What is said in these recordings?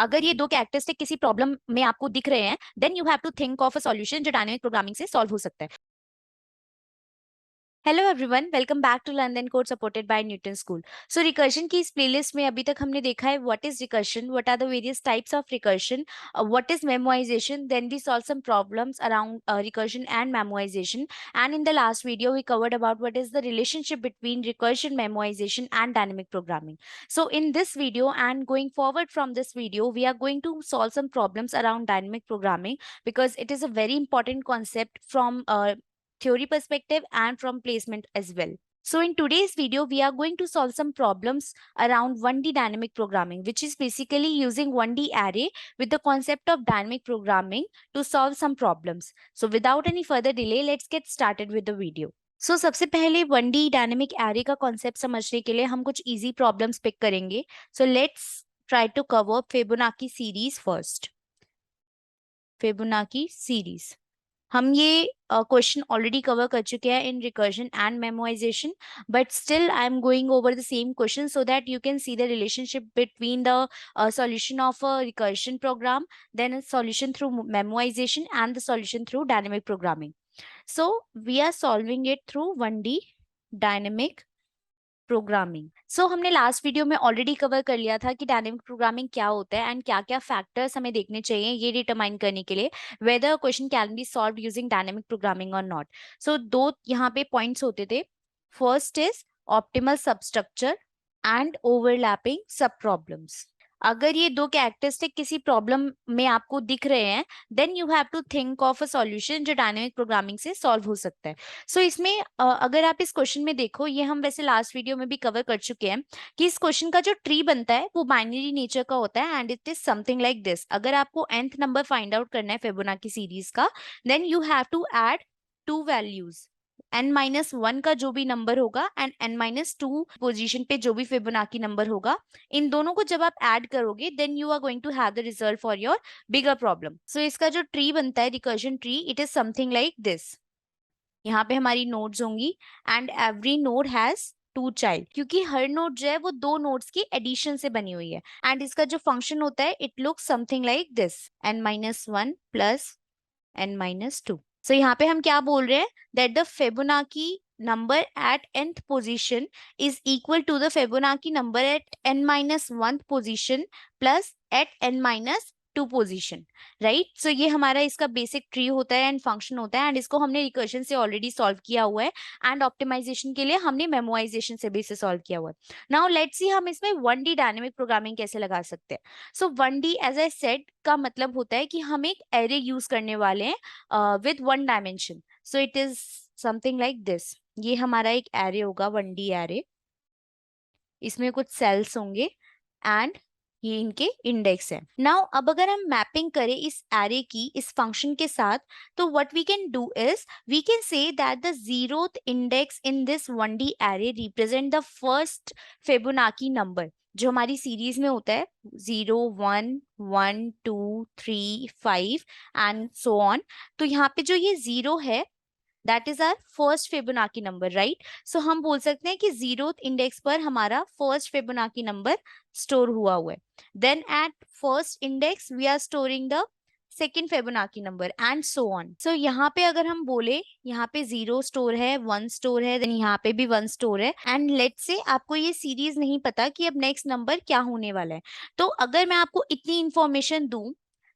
अगर ये दो कैरेक्टरिस्टिक किसी प्रॉब्लम में आपको दिख रहे हैं, then you have to think of a solution जो डायनेमिक प्रोग्रामिंग से सॉल्व हो सकता है। Hello everyone, welcome back to learn and code supported by Newton School. So recursion की इस प्लेलिस्ट में अभी तक हमने देखा है what is recursion, what are the various types of recursion, what is memorisation, then we solve some problems around recursion and memorisation, and in the last video we covered about what is the relationship between recursion, memorization and dynamic programming. So in this video and going forward from this video, we are going to solve some problems around dynamic programming because it is a very important concept from theory perspective and from placement as well. So in today's video, we are going to solve some problems around 1D dynamic programming, which is basically using 1D array with the concept of dynamic programming to solve some problems. So without any further delay, let's get started with the video. So सबसे पहले 1D dynamic array का concept समझने के लिए हम कुछ easy problems pick करेंगे. So let's try to cover Fibonacci series first. Fibonacci series. हम ये क्वेश्चन ऑलरेडी कवर कर चुके हैं in recursion and memorization, but still I am going over the same question so that you can see the relationship between the solution of a recursion program, then a solution through memorization and the solution through dynamic programming. So we are solving it through 1D dynamic programming. So हमने last video में already cover कर लिया था कि dynamic programming क्या होता है and क्या क्या फैक्टर्स हमें देखने चाहिए ये डिटरमाइन करने के लिए whether question can be solve using dynamic programming और नॉट. सो दो यहाँ पे पॉइंट्स होते थे. First is optimal substructure and overlapping sub problems. अगर ये दो कैरेक्टरिस्टिक किसी प्रॉब्लम में आपको दिख रहे हैं, then you have to think of a solution जो डायनेमिक प्रोग्रामिंग से सॉल्व हो सकता है. सो इसमें अगर आप इस क्वेश्चन में देखो, ये हम वैसे लास्ट वीडियो में भी कवर कर चुके हैं कि इस क्वेश्चन का जो ट्री बनता है वो बाइनरी नेचर का होता है and it is something like this. अगर आपको nth नंबर फाइंड आउट करना है फिबोनाची सीरीज का, then you have to add two values. n-1 का जो भी नंबर होगा एंड n-2 पोजीशन पे जो भी फिबोनाची नंबर होगा, इन दोनों को जब आप ऐड करोगे then you are going to have the result for your bigger problem. So इसका जो ट्री बनता है recursion tree, it is something like this. यहाँ पे हमारी नोड्स होंगी and every node has two child, क्योंकि हर नोड जो है वो दो नोड्स की एडिशन से बनी हुई है. एंड इसका जो फंक्शन होता है it looks something like this, n-1 plus n-2. सो यहाँ पे हम क्या बोल रहे हैं, that the Fibonacci number at nth position is equal to the Fibonacci number at n-1th position plus at n-2 position, right? So ये हमारा इसका बेसिक ट्री होता है एंड फंक्शन होता है एंड इसको हमने रिकर्शन से ऑलरेडी सॉल्व किया हुआ है एंड ऑप्टिमाइजेशन के लिए हमने मेमोराइजेशन से भी इसे सॉल्व किया हुआ है. नाउ लेट्स सी हम इसमें 1D डायनेमिक प्रोग्रामिंग कैसे लगा सकते हैं. सो 1D एज आई सेड का मतलब होता है कि हम एक एरे यूज करने वाले हैं with one dimension. So it is something like this. ये हमारा एक एरे होगा 1D एरे. इसमें कुछ सेल्स होंगे एंड ये इनके इंडेक्स है. नाउ अब अगर हम मैपिंग करें इस एरे की इस फंक्शन के साथ, तो what we can do is we can say that the zeroth index in this 1D array represent the first Fibonacci number जो हमारी सीरीज में होता है 0 1 1 2 3 5 एंड सो ऑन. तो यहाँ पे जो ये 0 है that is our first Fibonacci number, right? So हम बोल सकते हैं कि जीरोथ इंडेक्स पर हमारा फर्स्ट फिबोनाची नंबर स्टोर हुआ है. Then at first index we are storing the second Fibonacci number and so on. So यहाँ पे अगर हम बोले, यहाँ पे 0 स्टोर है, 1 स्टोर है, देन यहाँ पे भी 1 स्टोर है एंड लेट्स से आपको ये सीरीज नहीं पता कि अब नेक्स्ट नंबर क्या होने वाला है. तो अगर मैं आपको इतनी इंफॉर्मेशन दूं,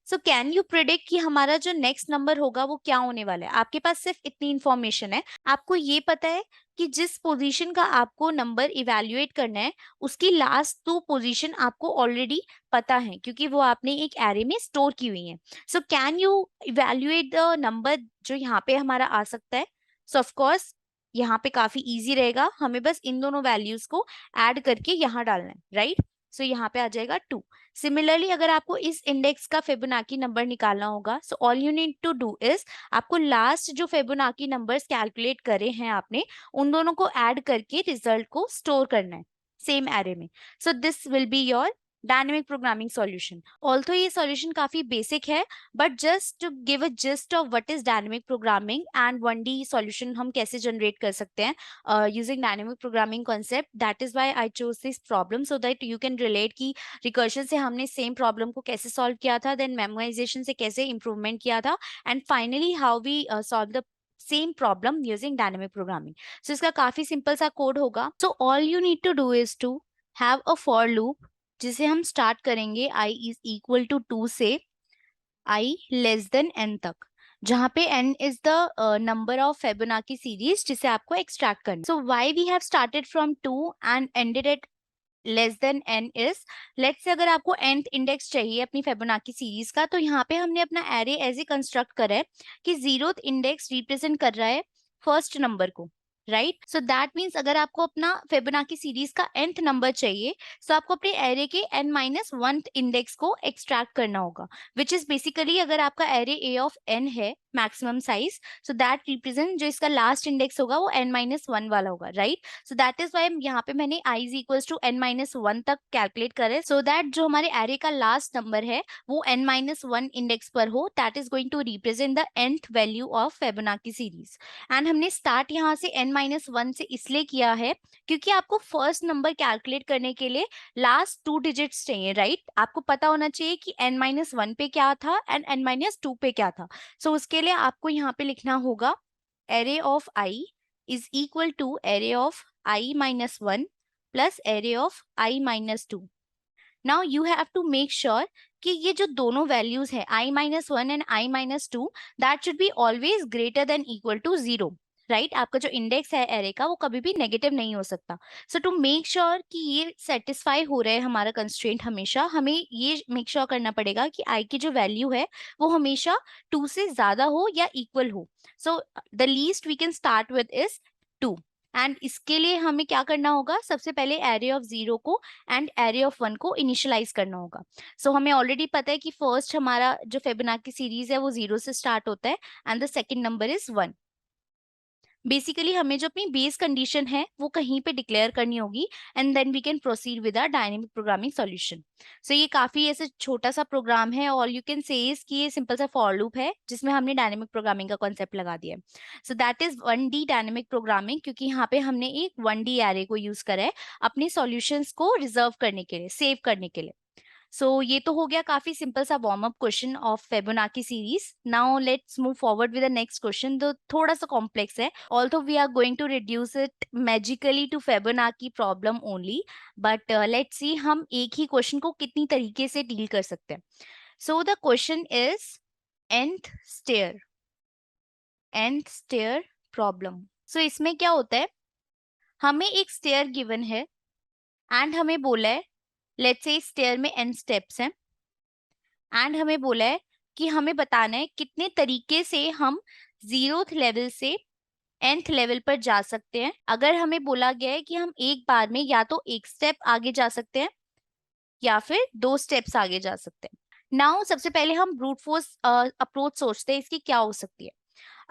सो कैन यू प्रिडिक्ट कि हमारा जो नेक्स्ट नंबर होगा वो क्या होने वाला है. आपके पास सिर्फ इतनी इंफॉर्मेशन है. आपको ये पता है कि जिस पोजीशन का आपको नंबर इवेल्युएट करना है उसकी लास्ट 2 पोजीशन आपको ऑलरेडी पता है क्योंकि वो आपने एक एरे में स्टोर की हुई है. So can you evaluate the number जो यहाँ पे हमारा आ सकता है. सो ऑफ कोर्स यहाँ पे काफी इजी रहेगा, हमें बस इन दोनों वैल्यूज को ऐड करके यहाँ डालना है, राइट? सो यहाँ पे आ जाएगा 2. सिमिलरली अगर आपको इस इंडेक्स का फिबोनाची नंबर निकालना होगा, so all you need to do is आपको लास्ट जो फिबोनाची नंबर्स कैलकुलेट करे हैं आपने, उन दोनों को ऐड करके रिजल्ट को स्टोर करना है सेम एरे में. So this will be your dynamic programming solution. Although ये सॉल्यूशन काफी बेसिक है, but just to give a gist of what is dynamic programming and 1D solution हम कैसे जनरेट कर सकते हैं using dynamic programming concept, that is why I chose this problem so that you can relate कि recursion से हमने same problem को कैसे सॉल्व किया था, देन मेमोराइजेशन से कैसे इंप्रूवमेंट किया था, and finally how we solve the same problem using dynamic programming. So इसका काफी सिंपल सा कोड होगा। So all you need to do is to have a for loop जिसे हम स्टार्ट करेंगे i इज इक्वल टू 2 से i less than n तक, जहां पे n is the number of Fibonacci series जिसे आपको एक्सट्रैक्ट करना। So why we have started from 2 and ended at less than n is, let's say अगर आपको nth index चाहिए अपनी फेबोनाची सीरीज का, तो यहाँ पे हमने अपना एरे ऐसे कंस्ट्रक्ट करा है कि 0th इंडेक्स रिप्रेजेंट कर रहा है फर्स्ट नंबर को, राइट। सो दैट मीन्स अगर आपको अपना फेबोनाची सीरीज का nth नंबर चाहिए, तो आपको अपने एरे के n-1th इंडेक्स को एक्सट्रैक्ट करना होगा, विच इज बेसिकली अगर आपका एरे a ऑफ n है maximum size, so that represent जो इसका लास्ट इंडेक्स होगा वो n-1 वाला होगा, right. So that is why यहाँ पे मैंने i is equals to n-1 तक कैलकुलेट करे, सो दैट जो हमारे एरे का लास्ट नंबर है वो n-1 इंडेक्स पर हो, that is going to represent the nth value of Fibonacci series. And हमने स्टार्ट यहाँ से n-1 से इसलिए किया है क्योंकि आपको फर्स्ट नंबर कैलकुलेट करने के लिए लास्ट 2 डिजिट्स चाहिए, राइट। आपको पता होना चाहिए कि n-1 पे क्या था एंड n-2 पे क्या था। सो उसके लिए आपको यहाँ पे लिखना होगा array of I is equal to array of i-1 plus array of i-2। Now you have to make sure कि ये जो दोनों वैल्यूज है i-1 and i-2 that should be always greater than equal to 0, right. आपका जो index है array का वो कभी भी नेगेटिव नहीं हो सकता। सो टू मेक श्योर कि ये सेटिस्फाई हो रहा है हमारा कंस्ट्रेंट, हमेशा हमें ये मेक श्योर करना पड़ेगा कि i की जो वैल्यू है वो हमेशा 2 से ज्यादा हो या इक्वल हो। So the least we can start with is 2, and इसके लिए हमें क्या करना होगा, सबसे पहले एरे ऑफ 0 को एंड एरे ऑफ 1 को इनिशियलाइज करना होगा। सो हमें ऑलरेडी पता है कि फर्स्ट हमारा जो फेबोनाची सीरीज है वो 0 से स्टार्ट होता है and the second number is 1। Basically हमें जो अपनी बेस कंडीशन है वो कहीं पे डिक्लेयर करनी होगी and then we can proceed with a dynamic programming solution. So ये काफी ऐसे छोटा सा प्रोग्राम है, all you can say is कि ये सिंपल सा फॉर लूप है जिसमें हमने डायनेमिक प्रोग्रामिंग का कॉन्सेप्ट लगा दिया है। सो that is 1D dynamic programming, क्योंकि यहाँ पे हमने एक 1D एरे को यूज करा है अपने सॉल्यूशंस को रिजर्व करने के लिए, सेव करने के लिए। सो ये तो हो गया काफी सिंपल सा warm up question of Fibonacci series. Now let's move forward with the next question, जो थोड़ा सा कॉम्प्लेक्स है, although we are going to reduce it magically to Fibonacci problem only, but let's see हम एक ही question को कितनी तरीके से डील कर सकते हैं। So the question is nth stair, nth stair problem. So इसमें क्या होता है, हमें एक स्टेयर गिवन है एंड हमें बोला है, लेट्स से स्टेयर में n स्टेप्स हैं एंड हमें बोला है कि हमें बताना है कितने तरीके से हम 0th लेवल से nth लेवल पर जा सकते हैं। अगर हमें बोला गया है कि हम एक बार में या तो एक स्टेप आगे जा सकते हैं या फिर 2 स्टेप्स आगे जा सकते हैं। नाउ सबसे पहले हम ब्रूट फोर्स अप्रोच सोचते हैं, इसकी क्या हो सकती है।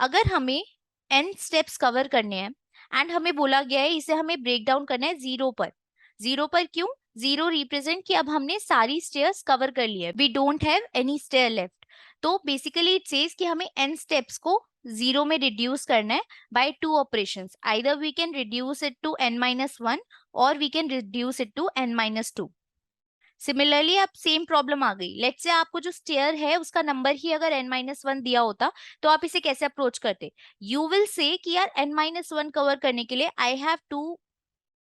अगर हमें n स्टेप्स कवर करने हैं एंड हमें बोला गया है इसे हमें ब्रेक डाउन करना है 0 पर। 0 पर क्यों? 0 रिप्रेजेंट कि अब हमने सारी स्टेयर्स कवर कर ली है, we don't have any stair left. तो बेसिकली इट सेज कि हमें n स्टेप्स को 0 में रिड्यूस करना है by 2 operations, either we can reduce it to n-1 और we can reduce it to n-2। Similarly अब सेम प्रॉब्लम आ गई, लेट्स से आपको जो स्टेयर है उसका नंबर ही अगर n-1 दिया होता तो आप इसे कैसे अप्रोच करते। यू विल से कि यार n-1 कवर करने के लिए I have two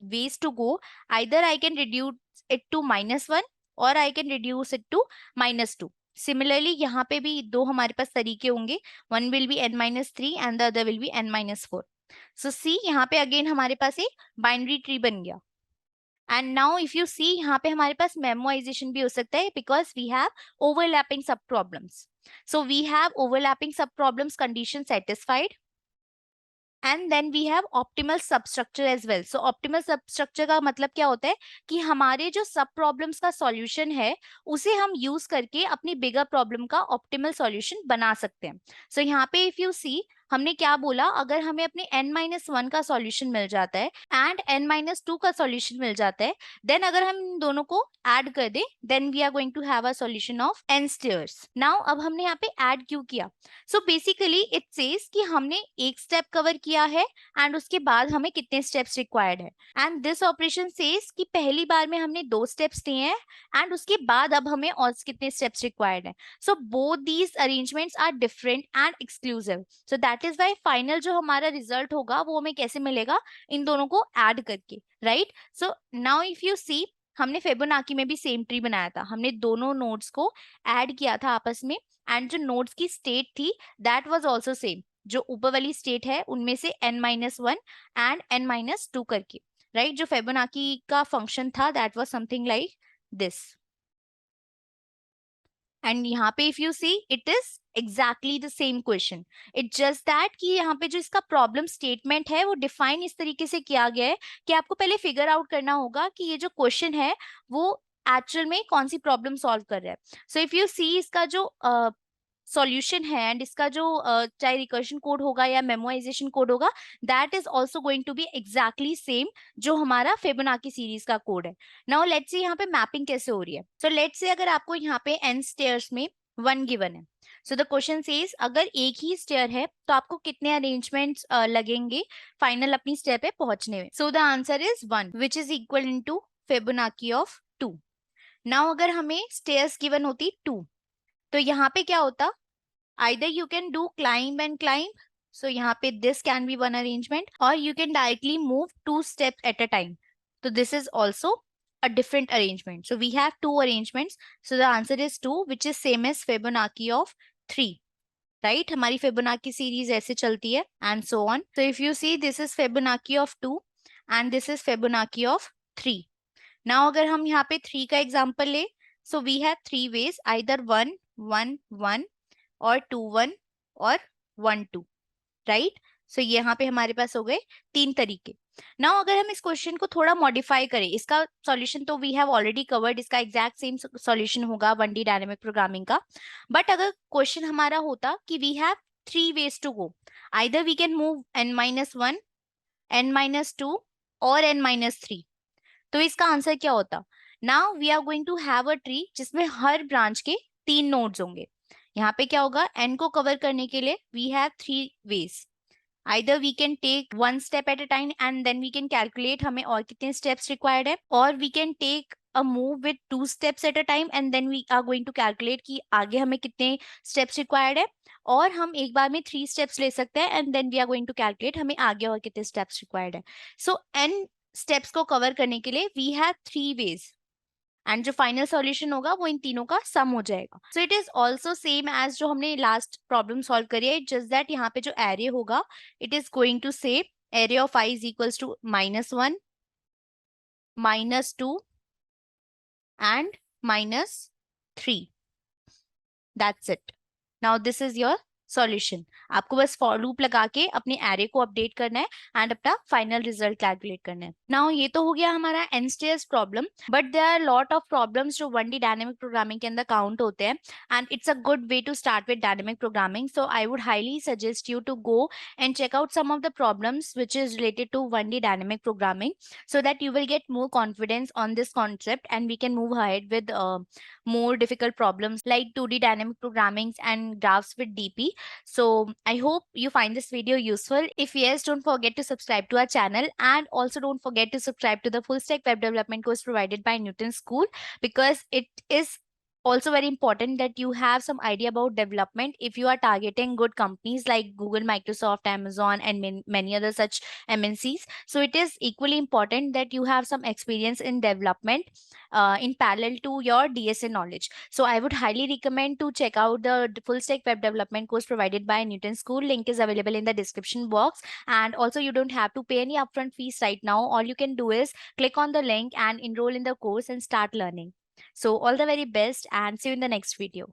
ways to go, either I can reduce it to -1 or I can reduce it to -2। Similarly यहाँ पे भी दो हमारे पास तरीके होंगे, one will be n-3 and the other will be n-4। so see यहाँ पे again हमारे पास एक बाइनरी ट्री बन गया। And now if you see यहाँ पे हमारे पास मेमोराइजेशन भी हो सकता है because we have overlapping sub problems. So we have overlapping sub problems condition satisfied and then we have optimal substructure as well. So optimal substructure का मतलब क्या होता है कि हमारे जो सब प्रॉब्लम्स का सॉल्यूशन है उसे हम यूज करके अपनी बिगर प्रॉब्लम का ऑप्टिमल सॉल्यूशन बना सकते हैं। सो यहाँ पे इफ यू सी हमने क्या बोला, अगर हमें अपने n-1 का सॉल्यूशन मिल जाता है एंड n-2 का सॉल्यूशन मिल जाता है, देन अगर हम इन दोनों को ऐड कर दें, then we are going to have a solution of n stairs. Now अब हमने यहाँ पे ऐड क्यों किया? सो बेसिकली इट सेज कि हमने एक स्टेप कवर किया है एंड उसके बाद हमें कितने स्टेप्स रिक्वायर्ड है, एंड दिस ऑपरेशन सेज कि पहली बार में हमने 2 स्टेप्स दिए हैं एंड उसके बाद अब हमें और कितने स्टेप्स रिक्वायर्ड है। So both these arrangements are different and exclusive, so that is why final जो हमारा रिजल्ट होगा वो हमें कैसे मिलेगा, इन दोनों को ऐड करके, right. So now if you see, हमने फिबोनाची में भी सेम ट्री बनाया था, हमने दोनों नोड्स को ऐड किया था आपस में, एंड जो नोड्स की स्टेट थी दैट वाज आल्सो सेम, जो ऊपर वाली स्टेट है उनमें से n-1 एंड n-2 करके, राइट। जो फिबोनाची का फंक्शन था that was something like this, and यहाँ पे if you see it is exactly the same question, it just that कि यहाँ पे जो इसका प्रॉब्लम स्टेटमेंट है वो डिफाइन इस तरीके से किया गया है कि आपको पहले फिगर आउट करना होगा कि ये जो क्वेश्चन है वो एक्चुअल में कौन सी प्रॉब्लम सॉल्व कर रहा है। सो इफ यू सी इसका जो सॉल्यूशन है एंड इसका जो चाहे रिकर्शन कोड होगा या मेमोराइजेशन कोड होगा, that is also going to be exactly same जो हमारा फिबोनाची सीरीज का कोड है। नाउ लेट्स सी यहाँ पे मैपिंग कैसे हो रही है। सो लेट्स से अगर आपको यहाँ पे n स्टेयर्स में 1 गिवन है, सो द क्वेश्चन सेज अगर एक ही स्टेयर है तो आपको कितने अरेंजमेंट्स लगेंगे फाइनल अपनी स्टेयर पे पहुंचने में। So the answer is 1 which is equal into Fibonacci of 2। Now अगर हमें स्टेयर्स गिवन होती 2, तो यहाँ पे क्या होता, either you can do climb and climb, so यहाँ पे this can be one arrangement, or you can directly move 2 steps at a time, so this is also a different arrangement, so we have 2 arrangements, so the answer is 2 which is same as Fibonacci of 3, right। हमारी Fibonacci series ऐसे चलती है and so on, so if you see this is Fibonacci of 2 and this is Fibonacci of 3। now अगर हम यहाँ पे 3 का example ले, so we have 3 ways, either 1 1 1 और 2 1 और 1 2, राइट। सो यहाँ पे हमारे पास हो गए 3 तरीके। नाउ अगर हम इस क्वेश्चन को थोड़ा मॉडिफाई करें, इसका सॉल्यूशन तो वी हैव ऑलरेडी कवर्ड, इसका एग्जैक्ट सेम सॉल्यूशन होगा 1D डायनेमिक प्रोग्रामिंग का, बट अगर क्वेश्चन हमारा होता कि we have 3 ways to go, either we can move n-1 n-2 और n-3, तो इसका आंसर क्या होता। Now we are going to have a tree जिसमें हर ब्रांच के 3 नोड्स होंगे। यहाँ पे क्या होगा, n को कवर करने के लिए we have 3 ways, either we can take 1 step at a time and then we can calculate हमें और कितने स्टेप्स रिक्वायर्ड है, और we can take a move with 2 steps at a time and then we are going to calculate कि आगे हमें कितने steps required है, और हम एक बार में 3 स्टेप्स ले सकते हैं and then we are going to calculate हमें आगे और कितने स्टेप्स रिक्वायर्ड है। सो n स्टेप्स को कवर करने के लिए वी हैव 3 वेज, एंड जो फाइनल सॉल्यूशन होगा वो इन तीनों का सम हो जाएगा। So it is also same as जो हमने लास्ट प्रॉब्लम सॉल्व करी है, जस्ट दैट यहाँ पे जो एरे होगा it is going to say array of i is equals to -1 -2 and -3, that's it. Now this is your solution, आपको बस फॉर लूप लगा के अपने एरे को अपडेट करना है एंड अपना फाइनल रिजल्ट कैलकुलेट करना है। नाउ ये तो हो गया हमारा n stairs problem, but there are lot of problems जो 1D डायनेमिक प्रोग्रामिंग के अंदर काउंट होते हैं, and it's a good way to start with dynamic programming, so I would highly suggest you to go and check out some of the problems which is related to 1D dynamic programming, so that you will get more confidence on this concept and we can move ahead with more difficult problems like 2D dynamic programming and graphs with DP. So I hope you find this video useful. If yes, don't forget to subscribe to our channel, and also don't forget to subscribe to the full stack web development course provided by Newton School, because it is also very important that you have some idea about development if you are targeting good companies like Google, Microsoft, Amazon, and many other such MNCs. So it is equally important that you have some experience in development in parallel to your DSA knowledge. So I would highly recommend to check out the full stack web development course provided by Newton School. Link is available in the description box, and also you don't have to pay any upfront fees right now. All you can do is click on the link and enroll in the course and start learning. So all the very best, and see you in the next video.